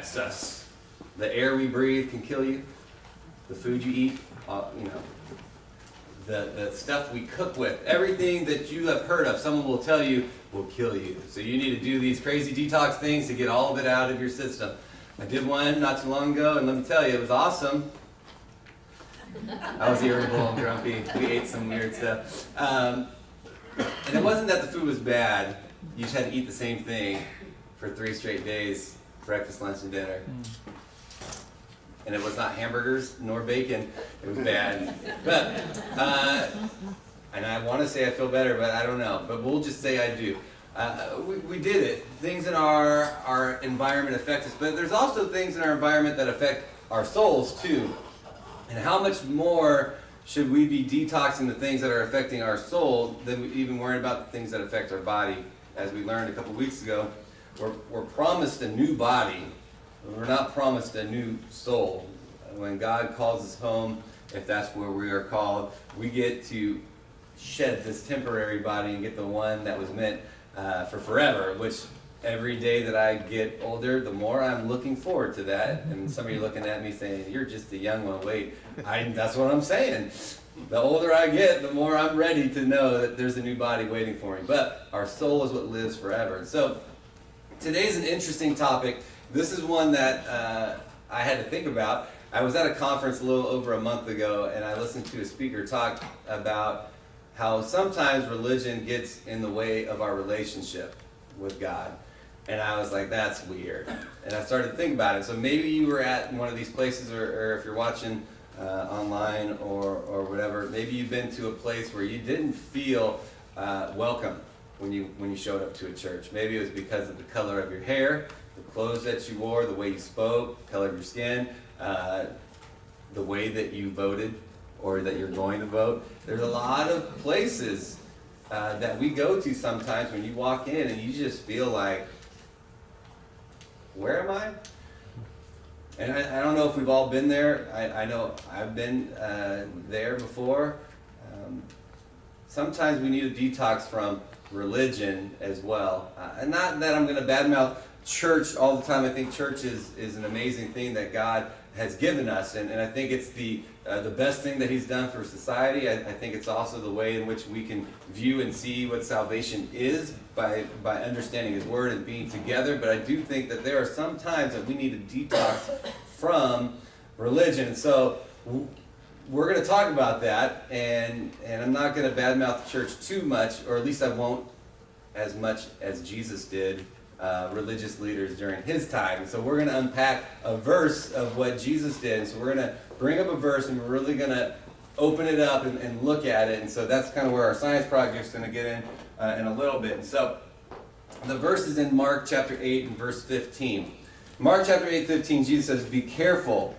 affects us. The air we breathe can kill you. The food you eat, the stuff we cook with, everything that you have heard of, someone will tell you will kill you. So you need to do these crazy detox things to get all of it out of your system. I did one not too long ago, and let me tell you, it was awesome. I was irritable and grumpy. We ate some weird stuff. And it wasn't that the food was bad. You just had to eat the same thing for 3 straight days, breakfast, lunch, and dinner. And it was not hamburgers nor bacon. It was bad. But, and I want to say I feel better, but I don't know. But we'll just say I do. We did it. Things in our environment affect us, but there's also things in our environment that affect our souls too. And how much more should we be detoxing the things that are affecting our soul than we even worry about the things that affect our body? As we learned a couple weeks ago, we're promised a new body. We're not promised a new soul. When God calls us home, if that's where we are called, we get to shed this temporary body and get the one that was meant for forever, which every day that I get older, the more I'm looking forward to that. And some of you looking at me saying, you're just a young one. Wait, that's what I'm saying. The older I get, the more I'm ready to know that there's a new body waiting for me. But our soul is what lives forever. And so today's an interesting topic. This is one that I had to think about. I was at a conference a little over a month ago, and I listened to a speaker talk about how sometimes religion gets in the way of our relationship with God. And I was like, that's weird. And I started to think about it. So maybe you were at one of these places, or if you're watching online or whatever, maybe you've been to a place where you didn't feel welcome when you showed up to a church. Maybe it was because of the color of your hair, the clothes that you wore, the way you spoke, the color of your skin, the way that you voted or that you're going to vote. There's a lot of places that we go to sometimes when you walk in and you just feel like, where am I? And I don't know if we've all been there. I know I've been there before. Sometimes we need a detox from religion as well. And not that I'm going to badmouth church all the time. I think church is an amazing thing that God has given us, and I think it's the best thing that He's done for society. I think it's also the way in which we can view and see what salvation is by understanding His Word and being together. But I do think that there are some times that we need to detox from religion. And so we're going to talk about that, and I'm not going to badmouth the church too much, or at least I won't as much as Jesus did religious leaders during His time. And so we're going to unpack a verse of what Jesus did. And so we're going to bring up a verse, and we're really going to open it up and look at it. And so that's kind of where our science project is going to get in a little bit. And so the verse is in Mark chapter 8 and verse 15. Mark chapter 8, 15, Jesus says, "Be careful,"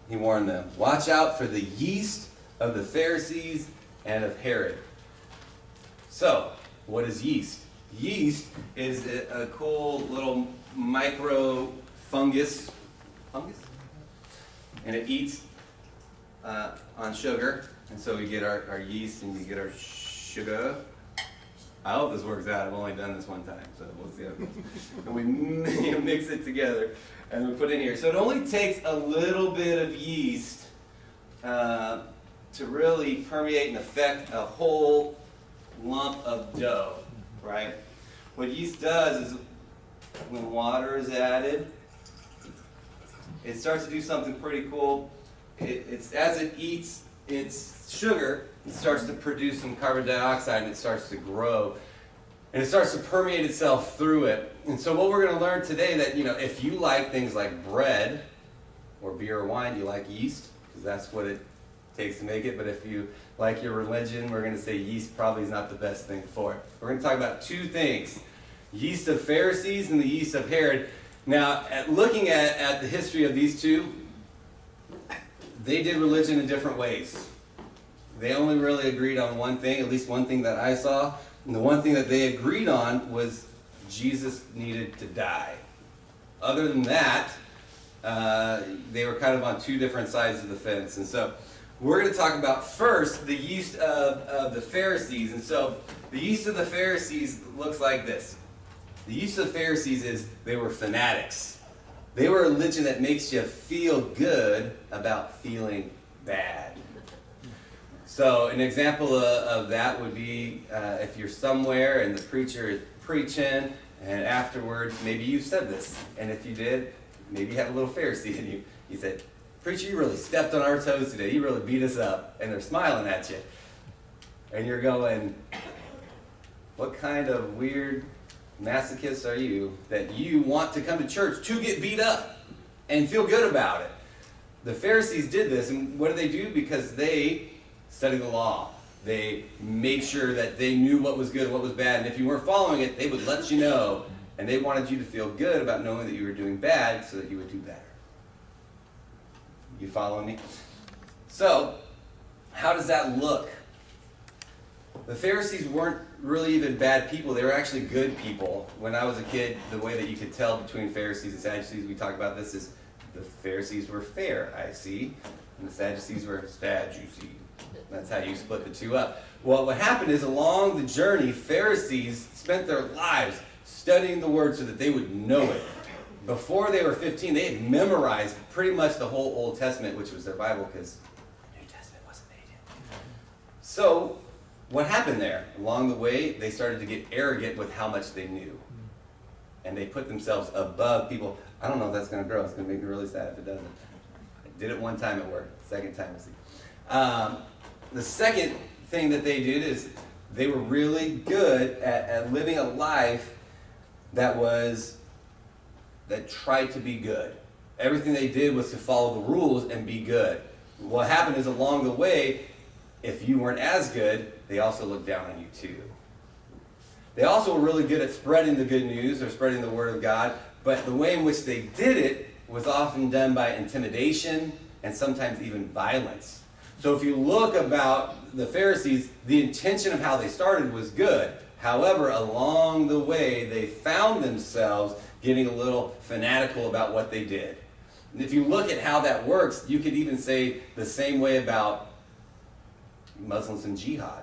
He warned them. "Watch out for the yeast of the Pharisees and of Herod." So, what is yeast? Yeast is a cool little micro fungus, and it eats on sugar, and so we get our yeast and we get our sugar. I hope this works out. I've only done this one time, so we'll see how it goes. And we mix it together and we put it in here. So it only takes a little bit of yeast to really permeate and affect a whole lump of dough. Right? What yeast does is when water is added, it starts to do something pretty cool. It's as it eats its sugar, it starts to produce some carbon dioxide, and it starts to grow. And it starts to permeate itself through it. And so what we're going to learn today, that if you like things like bread or beer or wine, you like yeast, because that's what it takes to make it. But if you like your religion, we're going to say yeast probably is not the best thing for it. We're going to talk about two things: yeast of Pharisees and the yeast of Herod. Now, looking at the history of these two, they did religion in different ways. They only really agreed on one thing, at least one thing that I saw. And the one thing that they agreed on was Jesus needed to die. Other than that, they were kind of on two different sides of the fence. And so we're going to talk about first the yeast of the Pharisees. And so the yeast of the Pharisees looks like this. The yeast of the Pharisees is they were fanatics. They were a religion that makes you feel good about feeling bad. So an example of that would be if you're somewhere and the preacher is preaching, and afterwards maybe you said this, and if you did, maybe you have a little Pharisee in you. You said, "Preacher, you really stepped on our toes today. You really beat us up," and they're smiling at you, and you're going, "What kind of weird masochist are you that you want to come to church to get beat up and feel good about it?" The Pharisees did this, and what did they do? Because they studied the law. They made sure that they knew what was good and what was bad, and if you weren't following it, they would let you know, and they wanted you to feel good about knowing that you were doing bad so that you would do better. You following me? So, how does that look? The Pharisees weren't really even bad people. They were actually good people. When I was a kid, the way that you could tell between Pharisees and Sadducees, we talk about this, is the Pharisees were fair, I see, and the Sadducees were Sadducee. That's how you split the two up. Well, what happened is along the journey, Pharisees spent their lives studying the Word so that they would know it. Before they were 15, they had memorized pretty much the whole Old Testament, which was their Bible, because the New Testament wasn't made yet. So, what happened there? Along the way, they started to get arrogant with how much they knew. And they put themselves above people. I don't know if that's going to grow. It's going to make me really sad if it doesn't. I did it one time at work. Second time, we'll see. The second thing that they did is they were really good at living a life that tried to be good. Everything they did was to follow the rules and be good. What happened is along the way, if you weren't as good, they also looked down on you too. They also were really good at spreading the good news or spreading the Word of God, but the way in which they did it was often done by intimidation and sometimes even violence. So if you look about the Pharisees, the intention of how they started was good. However, along the way, they found themselves getting a little fanatical about what they did. And if you look at how that works, you could even say the same way about Muslims and jihad.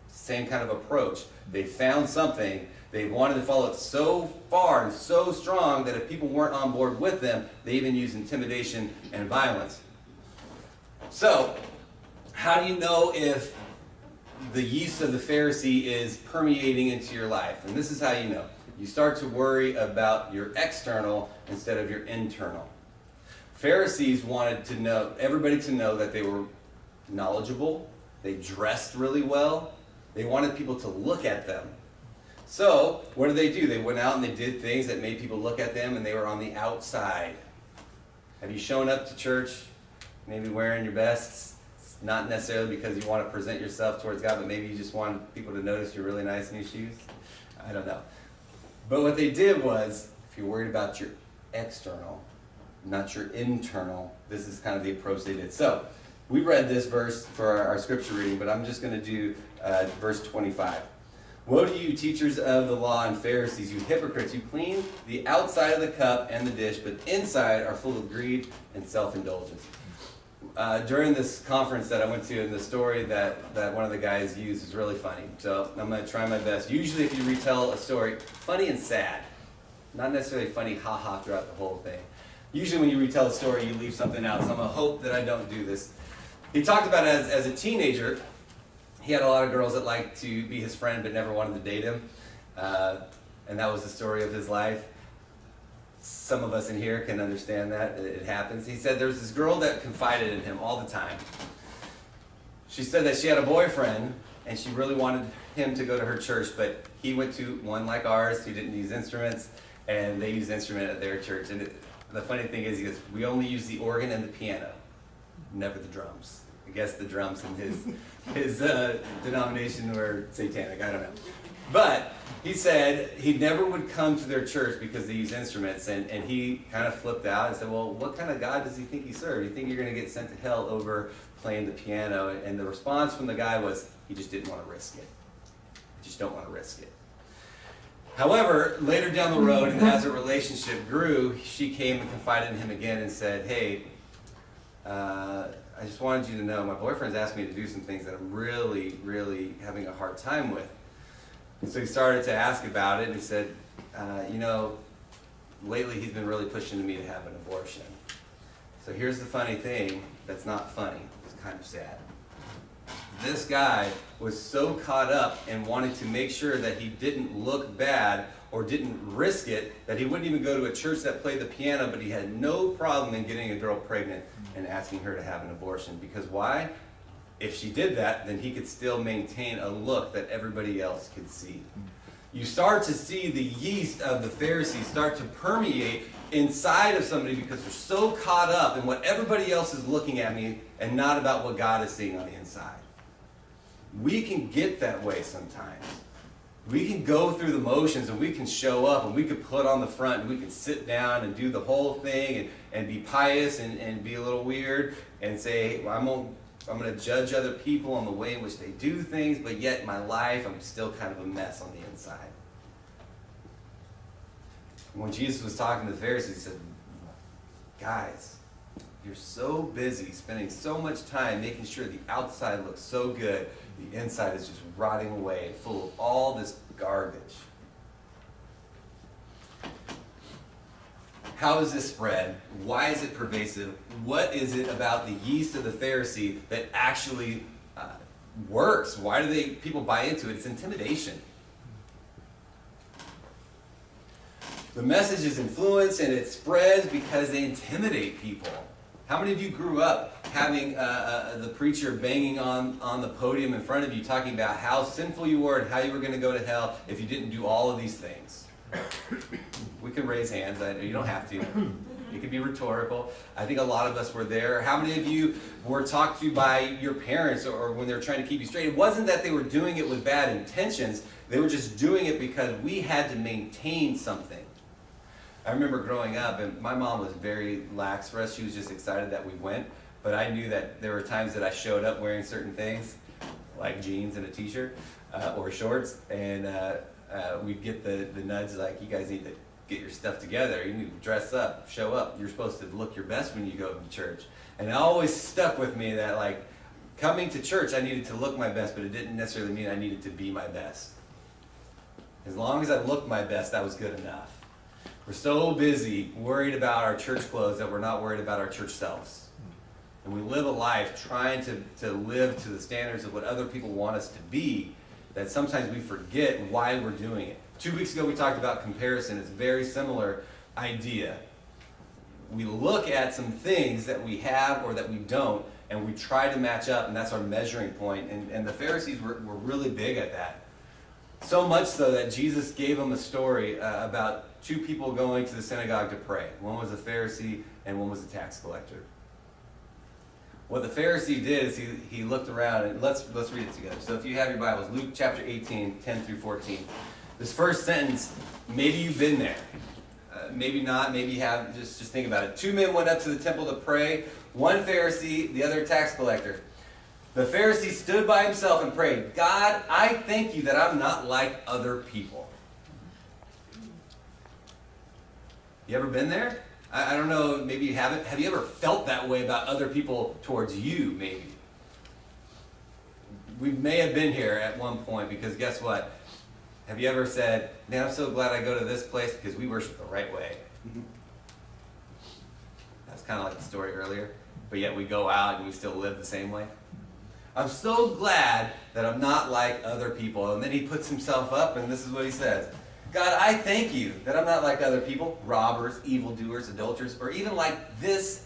Same kind of approach. They found something, they wanted to follow it so far and so strong that if people weren't on board with them, they even used intimidation and violence. So, how do you know if the yeast of the Pharisee is permeating into your life? And this is how you know. You start to worry about your external instead of your internal. Pharisees wanted to know, everybody to know that they were knowledgeable, they dressed really well, they wanted people to look at them. So, what did they do? They went out and they did things that made people look at them, and they were on the outside. Have you shown up to church, maybe wearing your best? Not necessarily because you want to present yourself towards God, but maybe you just want people to notice your really nice new shoes? I don't know. But what they did was, if you're worried about your external, not your internal, this is kind of the approach they did. So, we read this verse for our scripture reading, but I'm just going to do verse 25. Woe to you, teachers of the law and Pharisees, you hypocrites! You clean the outside of the cup and the dish, but inside are full of greed and self-indulgence. During this conference that I went to, and the story that one of the guys used is really funny. So I'm going to try my best. Usually if you retell a story, funny and sad. Not necessarily funny ha-ha throughout the whole thing. Usually when you retell a story, you leave something out. So I'm going to hope that I don't do this. He talked about as a teenager, he had a lot of girls that liked to be his friend but never wanted to date him. And that was the story of his life. Some of us in here can understand that. It happens. He said there was this girl that confided in him all the time. She said that she had a boyfriend and she really wanted him to go to her church, but he went to one like ours who didn't use instruments, and they used instrument at their church. And the funny thing is, he goes, we only use the organ and the piano, never the drums. I guess the drums in his denomination were satanic. I don't know. But he said he never would come to their church because they use instruments, and he kind of flipped out and said, well, what kind of God does he think he serves? You think you're going to get sent to hell over playing the piano? And the response from the guy was, he just didn't want to risk it. I just don't want to risk it. However, later down the road, and as a relationship grew, she came and confided in him again and said, hey, I just wanted you to know my boyfriend's asked me to do some things that I'm really, really having a hard time with. And so he started to ask about it, and he said, you know, lately he's been really pushing me to have an abortion. So here's the funny thing that's not funny. It's kind of sad. This guy was so caught up and wanted to make sure that he didn't look bad or didn't risk it, that he wouldn't even go to a church that played the piano, but he had no problem in getting a girl pregnant and asking her to have an abortion. Because why? If she did that, then he could still maintain a look that everybody else could see. You start to see the yeast of the Pharisees start to permeate inside of somebody because they're so caught up in what everybody else is looking at me and not about what God is seeing on the inside. We can get that way sometimes. We can go through the motions and we can show up and we can put on the front and we can sit down and do the whole thing and be pious and be a little weird and say, well, I'm going to judge other people on the way in which they do things, but yet in my life I'm still kind of a mess on the inside. When Jesus was talking to the Pharisees, he said, guys, you're so busy spending so much time making sure the outside looks so good, the inside is just rotting away and full of all this garbage. How is this spread? Why is it pervasive? What is it about the yeast of the Pharisee that actually works? Why do people buy into it? It's intimidation. The message is influence and it spreads because they intimidate people. How many of you grew up having the preacher banging on the podium in front of you talking about how sinful you were and how you were going to go to hell if you didn't do all of these things? We can raise hands. You don't have to. It could be rhetorical. I think a lot of us were there. How many of you were talked to by your parents or when they were trying to keep you straight? It wasn't that they were doing it with bad intentions. They were just doing it because we had to maintain something. I remember growing up, and my mom was very lax for us. She was just excited that we went. But I knew that there were times that I showed up wearing certain things, like jeans and a t-shirt or shorts, and we'd get the nudge like, you guys need to get your stuff together. You need to dress up, show up. You're supposed to look your best when you go to church. And it always stuck with me that, like, coming to church, I needed to look my best, but it didn't necessarily mean I needed to be my best. As long as I looked my best, that was good enough. We're so busy worried about our church clothes that we're not worried about our church selves. And we live a life trying to live to the standards of what other people want us to be, that sometimes we forget why we're doing it. 2 weeks ago we talked about comparison. It's a very similar idea. We look at some things that we have or that we don't, and we try to match up, and that's our measuring point. And the Pharisees were really big at that. So much so that Jesus gave them a story about two people going to the synagogue to pray. One was a Pharisee and one was a tax collector. What the Pharisee did is he looked around, and let's read it together. So if you have your Bibles, Luke chapter 18, 10 through 14. This first sentence, maybe you've been there. Maybe not, maybe you have. Just think about it. Two men went up to the temple to pray. One Pharisee, the other tax collector. The Pharisee stood by himself and prayed, God, I thank you that I'm not like other people. You ever been there? I don't know, maybe you haven't. Have you ever felt that way about other people towards you, maybe? We may have been here at one point because guess what? Have you ever said, man, I'm so glad I go to this place because we worship the right way? That's kind of like the story earlier. But yet we go out and we still live the same way. I'm so glad that I'm not like other people. And then he puts himself up and this is what he says. God, I thank you that I'm not like other people, robbers, evildoers, adulterers, or even like this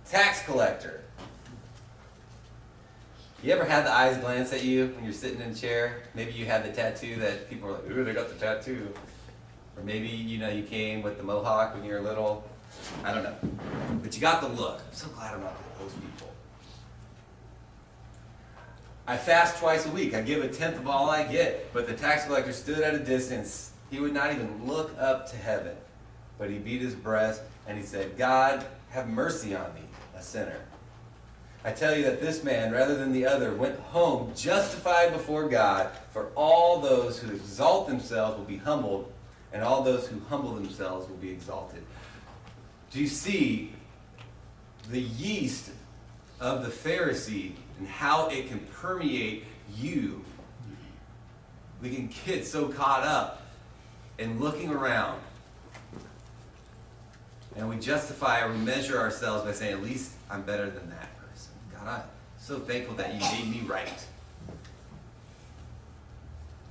tax collector. You ever had the eyes glance at you when you're sitting in a chair? Maybe you had the tattoo that people were like, ooh, they got the tattoo. Or maybe, you came with the mohawk when you were little. I don't know. But you got the look. I'm so glad I'm not like those people. I fast twice a week. I give a tenth of all I get. But the tax collector stood at a distance. He would not even look up to heaven. But he beat his breast and he said, God, have mercy on me, a sinner. I tell you that this man, rather than the other, went home justified before God. For all those who exalt themselves will be humbled, and all those who humble themselves will be exalted. Do you see the yeast of the Pharisee and how it can permeate you? We can get so caught up in looking around And we justify or we measure ourselves by saying, at least I'm better than that person. God, I'm so thankful that you made me right.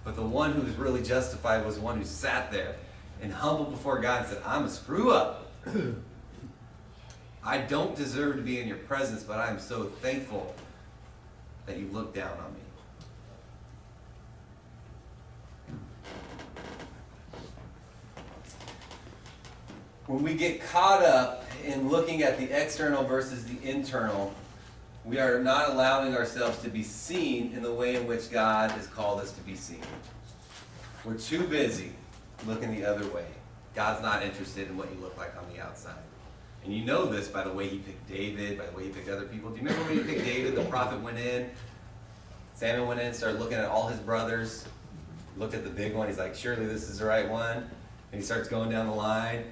But the one who was really justified was the one who sat there and humbled before God and said, I'm a screw up. I don't deserve to be in your presence, but I am so thankful that you looked down on me. When we get caught up in looking at the external versus the internal, we are not allowing ourselves to be seen in the way in which God has called us to be seen. We're too busy looking the other way. God's not interested in what you look like on the outside. And you know this by the way he picked David, by the way he picked other people. Do you remember when he picked David? The prophet went in, Samuel went in and started looking at all his brothers, looked at the big one. He's like, surely this is the right one. And he starts going down the line.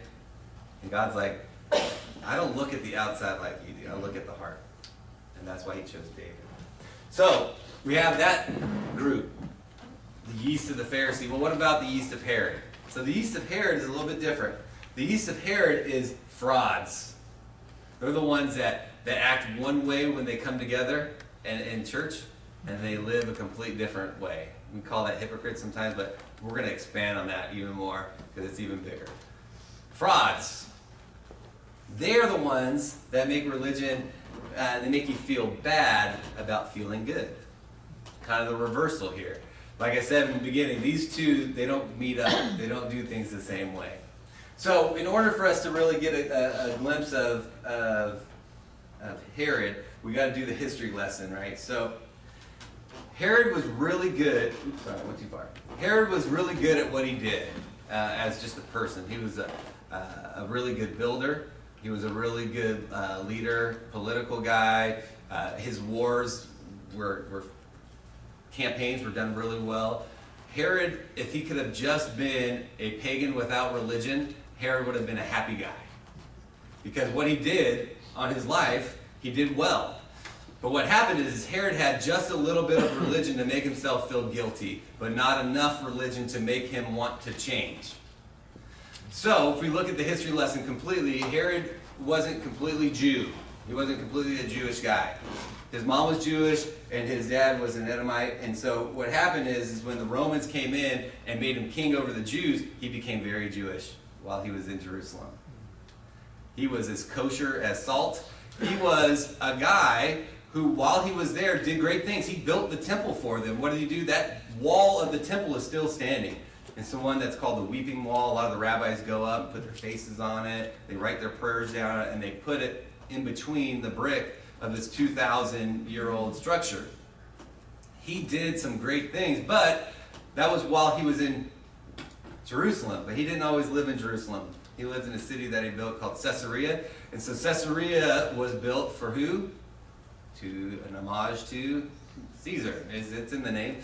And God's like, I don't look at the outside like you do. I look at the heart. And that's why he chose David. So, we have that group. The yeast of the Pharisee. Well, what about the yeast of Herod? So the yeast of Herod is a little bit different. The yeast of Herod is frauds. They're the ones that act one way when they come together in church, and they live a complete different way. We call that hypocrites sometimes, but we're going to expand on that even more because it's even bigger. Frauds. They're the ones that make religion, they make you feel bad about feeling good. Kind of the reversal here. Like I said in the beginning, these two, they don't meet up. They don't do things the same way. So in order for us to really get a glimpse of Herod, we got to do the history lesson, right? So Herod was really good. Oops, sorry, I went too far. Herod was really good at what he did as just a person. He was a really good builder. He was a really good leader, political guy. His wars campaigns were done really well. Herod, if he could have just been a pagan without religion, Herod would have been a happy guy. Because what he did on his life, he did well. But what happened is Herod had just a little bit of religion to make himself feel guilty, but not enough religion to make him want to change. So, if we look at the history lesson completely, Herod wasn't completely Jew. He wasn't completely a Jewish guy. His mom was Jewish, and his dad was an Edomite. And so what happened is when the Romans came in and made him king over the Jews, he became very Jewish while he was in Jerusalem. He was as kosher as salt. He was a guy who, while he was there, did great things. He built the temple for them. What did he do? That wall of the temple is still standing. It's the one that's called the Weeping Wall. A lot of the rabbis go up and put their faces on it. They write their prayers down on it, and they put it in between the brick of this 2,000-year-old structure. He did some great things, but that was while he was in Jerusalem. But he didn't always live in Jerusalem. He lived in a city that he built called Caesarea. And so Caesarea was built for who? An homage to Caesar. It's in the name.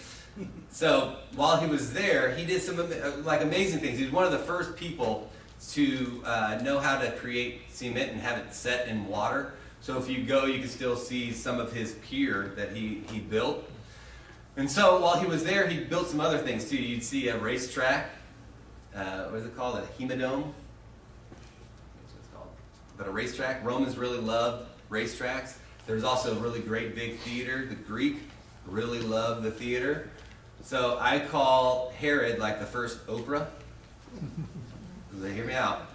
So while he was there, he did some amazing things. He was one of the first people to know how to create cement and have it set in water. So if you go, you can still see some of his pier that he built. And so while he was there, he built some other things too. You'd see a racetrack. What is it called? A hemodome? That's what it's called. But a racetrack. Romans really loved racetracks. There's also a really great big theater. The Greek really loved the theater. So I call Herod like the first Oprah. They hear me out.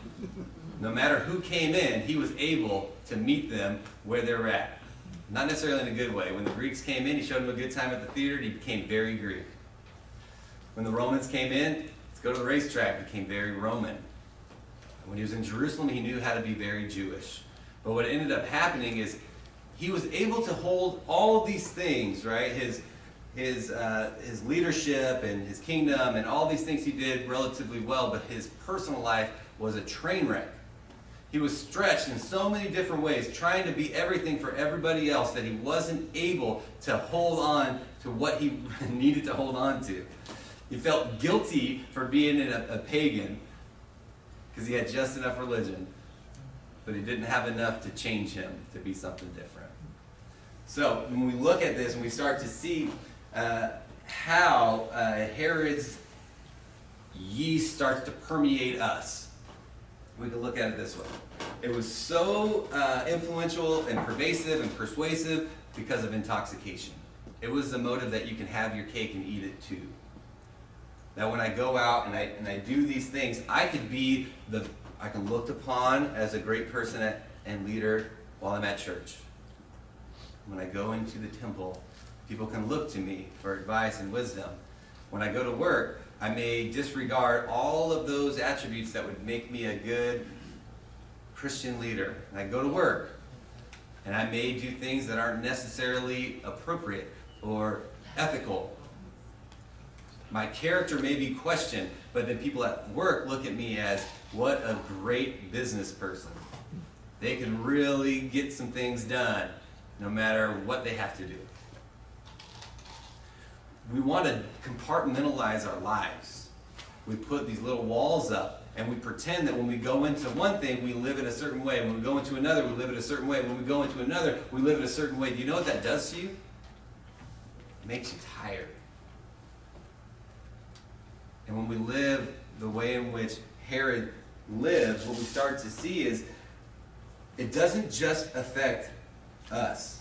No matter who came in, he was able to meet them where they're at. Not necessarily in a good way. When the Greeks came in, he showed them a good time at the theater, and he became very Greek. When the Romans came in, let's go to the racetrack, he became very Roman. When he was in Jerusalem, he knew how to be very Jewish. But what ended up happening is he was able to hold all of these things, right? His leadership and his kingdom and all these things he did relatively well, but his personal life was a train wreck. He was stretched in so many different ways, trying to be everything for everybody else, that he wasn't able to hold on to what he needed to hold on to. He felt guilty for being a pagan because he had just enough religion, but he didn't have enough to change him to be something different. So when we look at this and we start to see how Herod's yeast starts to permeate us. We can look at it this way. It was so influential and pervasive and persuasive because of intoxication. It was the motive that you can have your cake and eat it too. That when I go out and I do these things, I can looked upon as a great person and leader while I'm at church. When I go into the temple, people can look to me for advice and wisdom. When I go to work, I may disregard all of those attributes that would make me a good Christian leader. And I go to work, and I may do things that aren't necessarily appropriate or ethical. My character may be questioned, but then people at work look at me as, what a great business person. They can really get some things done, no matter what they have to do. We want to compartmentalize our lives. We put these little walls up, and we pretend that when we go into one thing, we live in a certain way. When we go into another, we live in a certain way. When we go into another, we live in a certain way. Do you know what that does to you? It makes you tired. And when we live the way in which Herod lived, what we start to see is it doesn't just affect us.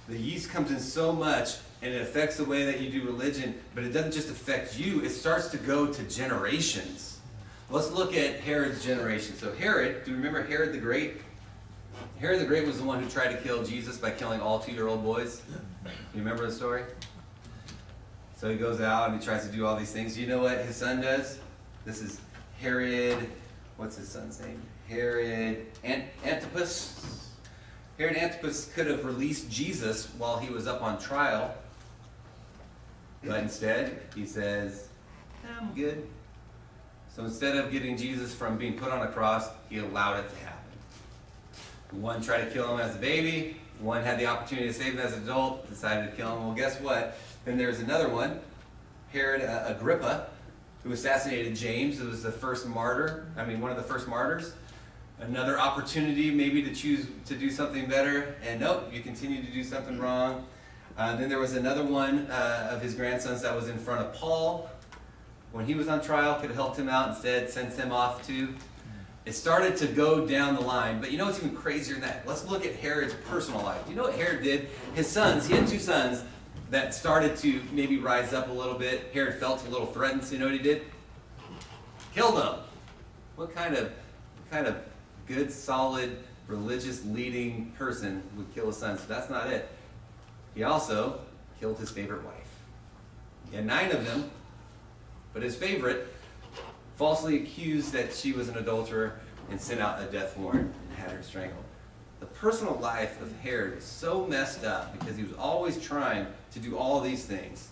The yeast comes in so much and it affects the way that you do religion, but it doesn't just affect you, it starts to go to generations. Let's look at Herod's generation. So Herod, do you remember Herod the Great? Herod the Great was the one who tried to kill Jesus by killing all 2-year-old boys. You remember the story? So he goes out and he tries to do all these things. You know what his son does? This is Herod, what's his son's name? Herod Antipas. Herod Antipas could have released Jesus while he was up on trial. But instead, he says, I'm good. So instead of getting Jesus from being put on a cross, he allowed it to happen. One tried to kill him as a baby. One had the opportunity to save him as an adult, decided to kill him. Well, guess what? Then there's another one, Herod Agrippa, who assassinated James, who was the first martyr, one of the first martyrs. Another opportunity maybe to choose to do something better, and nope, you continue to do something wrong. Then there was another one of his grandsons that was in front of Paul. When he was on trial, could have helped him out, instead sends him off too. It started to go down the line, but you know what's even crazier than that? Let's look at Herod's personal life. You know what Herod did? His sons, he had 2 sons that started to maybe rise up a little bit. Herod felt a little threatened, so you know what he did? Killed them. What kind of good, solid, religious leading person would kill his son? So that's not it. He also killed his favorite wife. He had 9 of them, but his favorite falsely accused that she was an adulterer and sent out a death warrant and had her strangled. The personal life of Herod was so messed up because he was always trying to do all these things,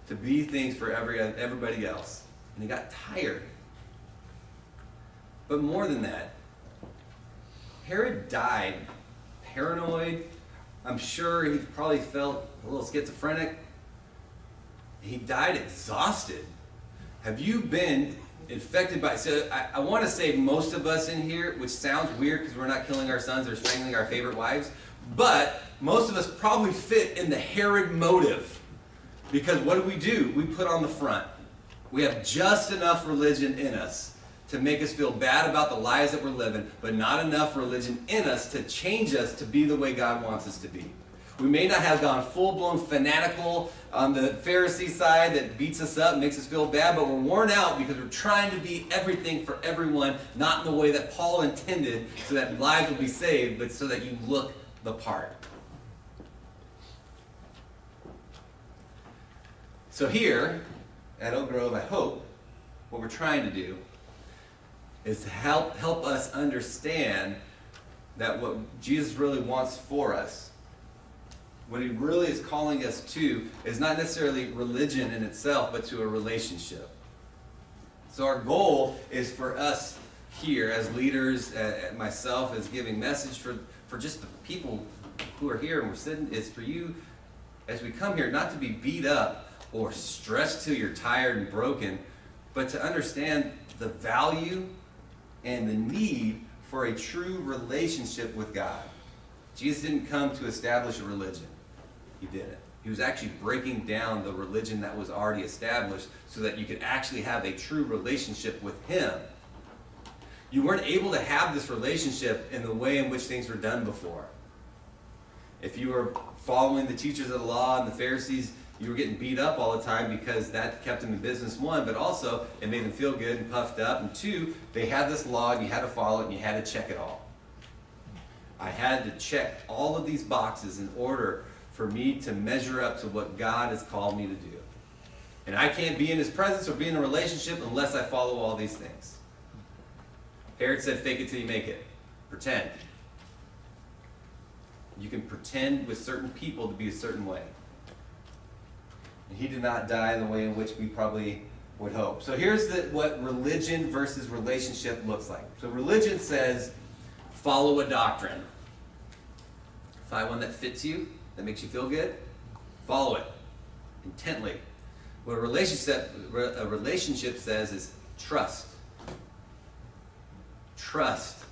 to be things for everybody else. And he got tired. But more than that, Herod died paranoid. I'm sure he probably felt a little schizophrenic. He died exhausted. Have you been infected by... So I want to say most of us in here, which sounds weird because we're not killing our sons or strangling our favorite wives, but most of us probably fit in the Herod motive. Because what do? We put on the front. We have just enough religion in us to make us feel bad about the lives that we're living, but not enough religion in us to change us to be the way God wants us to be. We may not have gone full-blown fanatical on the Pharisee side that beats us up and makes us feel bad, but we're worn out because we're trying to be everything for everyone, not in the way that Paul intended, so that lives will be saved, but so that you look the part. So here at Oak Grove, I hope what we're trying to do is to help us understand that what Jesus really wants for us, what he really is calling us to, is not necessarily religion in itself, but to a relationship. So our goal is for us here as leaders, myself as giving message for just the people who are here and we're sitting, is for you as we come here not to be beat up or stressed till you're tired and broken, but to understand the value and the need for a true relationship with God. Jesus didn't come to establish a religion. He didn't. He was actually breaking down the religion that was already established so that you could actually have a true relationship with him. You weren't able to have this relationship in the way in which things were done before. If you were following the teachers of the law and the Pharisees, you were getting beat up all the time because that kept them in business, one, but also it made them feel good and puffed up, and two, they had this law and you had to follow it and you had to check it all. I had to check all of these boxes in order for me to measure up to what God has called me to do. And I can't be in His presence or be in a relationship unless I follow all these things. Herod said, fake it till you make it. Pretend. You can pretend with certain people to be a certain way. And He did not die in the way in which we probably would hope. So here's what religion versus relationship looks like. So religion says, follow a doctrine. Find one that fits you, that makes you feel good. Follow it intently. What a relationship says is trust. Trust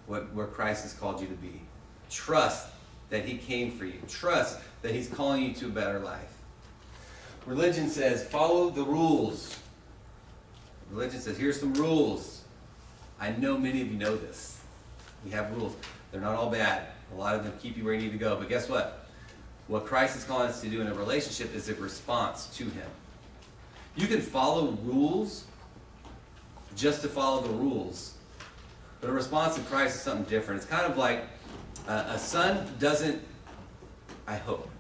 where Christ has called you to be. Trust that He came for you. Trust that He's calling you to a better life. Religion says, follow the rules. Religion says, here's some rules. I know many of you know this. We have rules. They're not all bad. A lot of them keep you where you need to go. But guess what? What Christ is calling us to do in a relationship is a response to Him. You can follow rules just to follow the rules. But a response to Christ is something different. It's kind of like a son doesn't, I hope,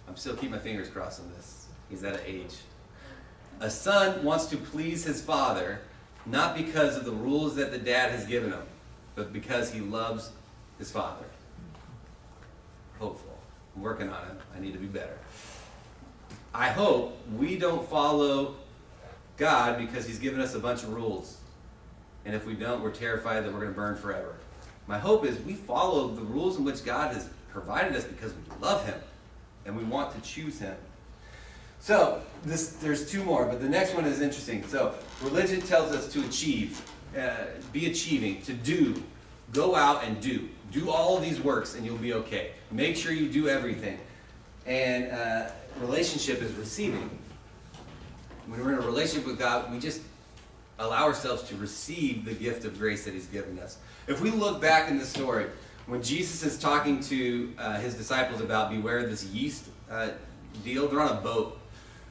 I'm still keeping my fingers crossed on this. He's at an age. A son wants to please his father, not because of the rules that the dad has given him, but because he loves his father. Hopeful. I'm working on it. I need to be better. I hope we don't follow God because He's given us a bunch of rules. And if we don't, we're terrified that we're going to burn forever. My hope is we follow the rules in which God has provided us because we love Him and we want to choose Him. So, there's two more, but the next one is interesting. So, religion tells us to achieve, be achieving, to do. Go out and do. Do all of these works and you'll be okay. Make sure you do everything. And relationship is receiving. When we're in a relationship with God, we just allow ourselves to receive the gift of grace that He's given us. If we look back in the story, when Jesus is talking to His disciples about beware of this yeast deal, they're on a boat.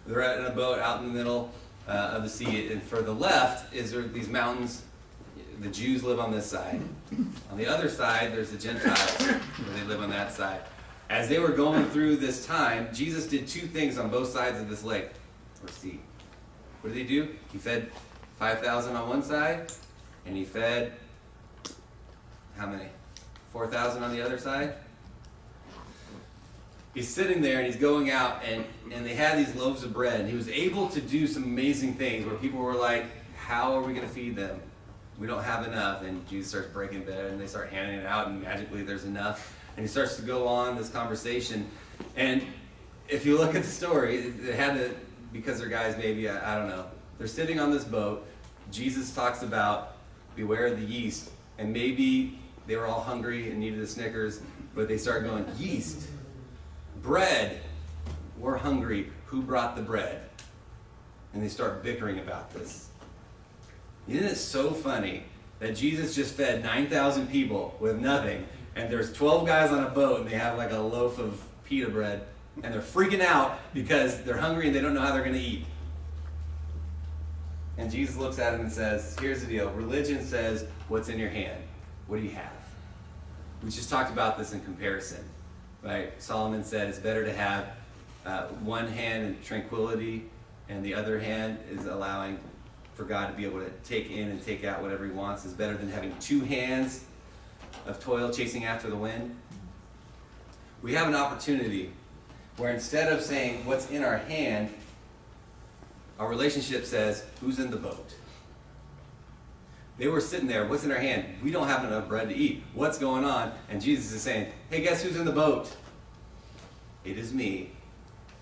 They're in a boat out in the middle of the sea. And for the left is there these mountains. The Jews live on this side. On the other side, there's the Gentiles, where they live on that side. As they were going through this time, Jesus did two things on both sides of this lake, or sea. What did He do? He fed 5,000 on one side, and He fed, how many? 4,000 on the other side? He's sitting there, and He's going out, and they had these loaves of bread, and He was able to do some amazing things where people were like, how are we going to feed them? We don't have enough. And Jesus starts breaking bread, and they start handing it out, and magically there's enough. And He starts to go on this conversation. And if you look at the story, it had to, because they're guys maybe, I don't know. They're sitting on this boat. Jesus talks about beware of the yeast. And maybe they were all hungry and needed a Snickers, but they started going, yeast, bread, we're hungry. Who brought the bread? And they start bickering about this. Isn't it so funny that Jesus just fed 9,000 people with nothing, and there's 12 guys on a boat, and they have like a loaf of pita bread, and they're freaking out because they're hungry and they don't know how they're going to eat. And Jesus looks at them and says, here's the deal. Religion says, what's in your hand? What do you have? We just talked about this in comparison, right? Solomon said it's better to have one hand in tranquility, and the other hand is allowing for God to be able to take in and take out whatever He wants. Is better than having two hands of toil chasing after the wind. We have an opportunity where instead of saying what's in our hand, our relationship says who's in the boat. They were sitting there, what's in our hand? We don't have enough bread to eat. What's going on? And Jesus is saying, hey, guess who's in the boat? It is me.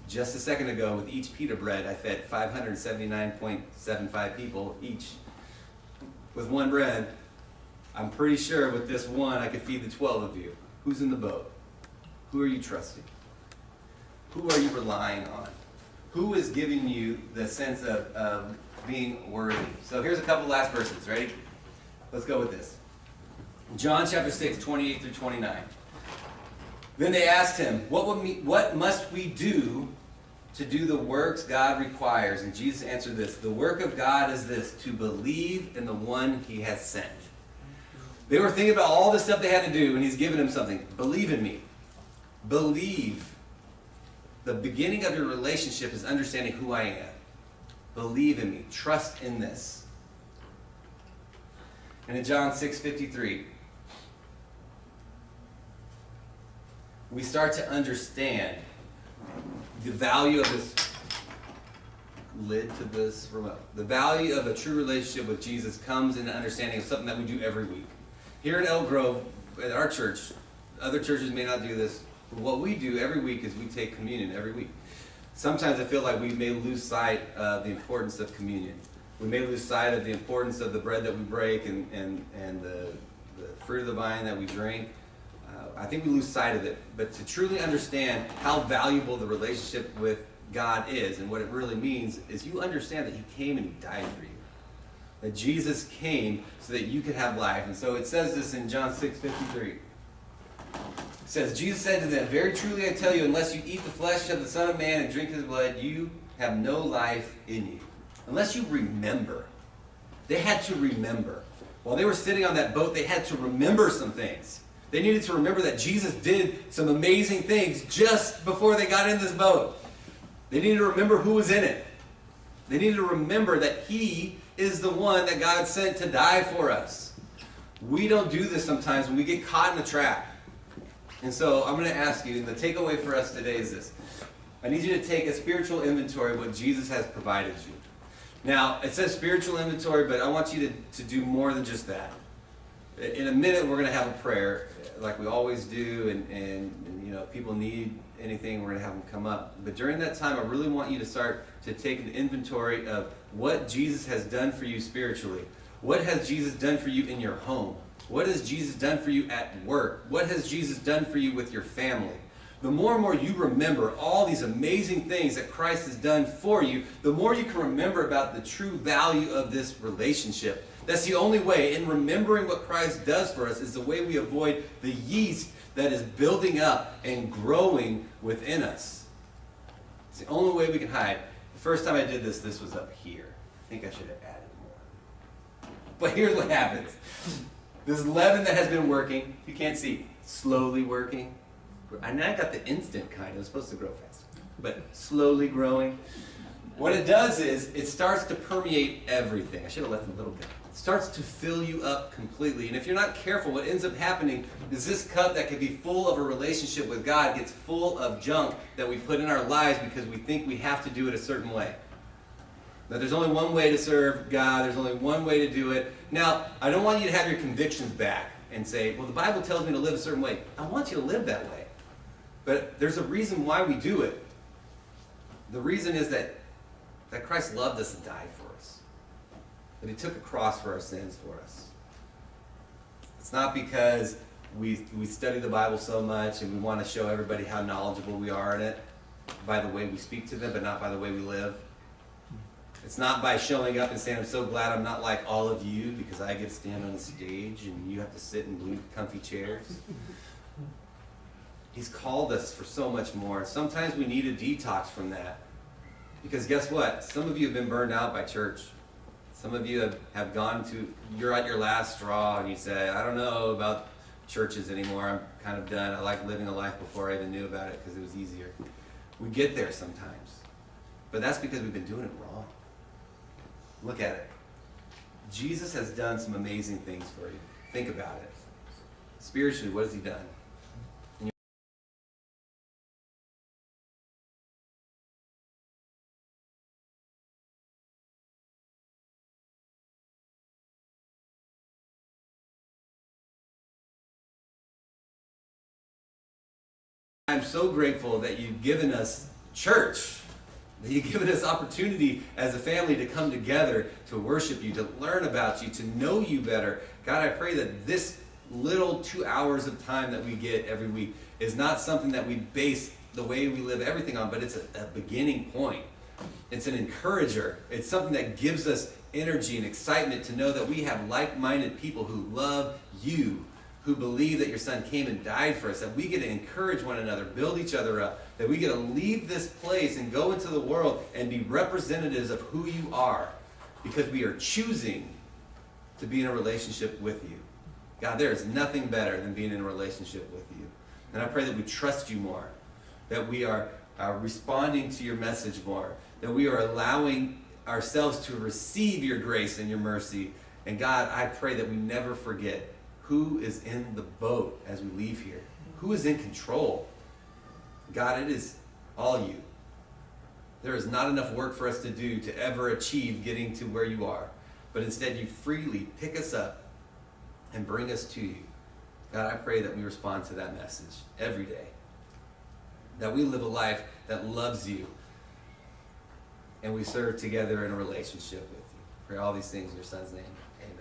Just a second ago, with each pita bread, I fed 579.75 people each. With one bread, I'm pretty sure with this one, I could feed the 12 of you. Who's in the boat? Who are you trusting? Who are you relying on? Who is giving you the sense of being worthy? So here's a couple last verses. Ready? Let's go with this. John chapter 6, 28 through 29. Then they asked him, what must we do to do the works God requires? And Jesus answered this, the work of God is this, to believe in the one he has sent. They were thinking about all the stuff they had to do, and he's giving them something. Believe in me. Believe. The beginning of your relationship is understanding who I am. Believe in me. Trust in this. And in John 6:53, we start to understand the value of this lid to this remote. The value of a true relationship with Jesus comes in the understanding of something that we do every week. Here in Elk Grove, at our church, other churches may not do this, but what we do every week is we take communion every week. Sometimes I feel like we may lose sight of the importance of communion. We may lose sight of the importance of the bread that we break and the fruit of the vine that we drink. I think we lose sight of it. But to truly understand how valuable the relationship with God is and what it really means is you understand that he came and he died for you. That Jesus came so that you could have life. And so it says this in John 6:53. It says, Jesus said to them, very truly I tell you, unless you eat the flesh of the Son of Man and drink his blood, you have no life in you. Unless you remember. They had to remember. While they were sitting on that boat, they had to remember some things. They needed to remember that Jesus did some amazing things just before they got in this boat. They needed to remember who was in it. They needed to remember that he is the one that God sent to die for us. We don't do this sometimes when we get caught in a trap. And so I'm going to ask you, and the takeaway for us today is this. I need you to take a spiritual inventory of what Jesus has provided you. Now, it says spiritual inventory, but I want you to do more than just that. In a minute, we're going to have a prayer, like we always do, and you know, if people need anything, we're going to have them come up. But during that time, I really want you to start to take an inventory of what Jesus has done for you spiritually. What has Jesus done for you in your home? What has Jesus done for you at work? What has Jesus done for you with your family? The more and more you remember all these amazing things that Christ has done for you, the more you can remember about the true value of this relationship. That's the only way. In remembering what Christ does for us is the way we avoid the yeast that is building up and growing within us. It's the only way we can hide. The first time I did this, this was up here. I think I should have added more. But here's what happens. This leaven that has been working, you can't see, slowly working. And I got the instant kind. It was supposed to grow fast. But slowly growing. What it does is, it starts to permeate everything. I should have left a little bit. It starts to fill you up completely. And if you're not careful, what ends up happening is this cup that could be full of a relationship with God gets full of junk that we put in our lives because we think we have to do it a certain way. Now, there's only one way to serve God. There's only one way to do it. Now, I don't want you to have your convictions back and say, well, the Bible tells me to live a certain way. I want you to live that way. But there's a reason why we do it. The reason is that Christ loved us and died for us. That he took a cross for our sins for us. It's not because we study the Bible so much and we want to show everybody how knowledgeable we are in it by the way we speak to them, but not by the way we live. It's not by showing up and saying, I'm so glad I'm not like all of you because I get to stand on the stage and you have to sit in blue comfy chairs. He's called us for so much more. Sometimes we need a detox from that. Because guess what? Some of you have been burned out by church. Some of you have gone to, you're at your last straw and you say, I don't know about churches anymore. I'm kind of done. I like living a life before I even knew about it because it was easier. We get there sometimes. But that's because we've been doing it wrong. Look at it. Jesus has done some amazing things for you. Think about it. Spiritually, what has he done? I'm so grateful that you've given us church, that you've given us opportunity as a family to come together, to worship you, to learn about you, to know you better. God, I pray that this little 2 hours of time that we get every week is not something that we base the way we live everything on, but it's a beginning point. It's an encourager. It's something that gives us energy and excitement to know that we have like-minded people who love you, who believe that your son came and died for us, that we get to encourage one another, build each other up, that we get to leave this place and go into the world and be representatives of who you are because we are choosing to be in a relationship with you. God, there is nothing better than being in a relationship with you. And I pray that we trust you more, that we are responding to your message more, that we are allowing ourselves to receive your grace and your mercy. And God, I pray that we never forget who is in the boat as we leave here, who is in control. God, it is all you. There is not enough work for us to do to ever achieve getting to where you are, but instead you freely pick us up and bring us to you. God, I pray that we respond to that message every day, that we live a life that loves you, and we serve together in a relationship with you. Pray all these things in your son's name. Amen.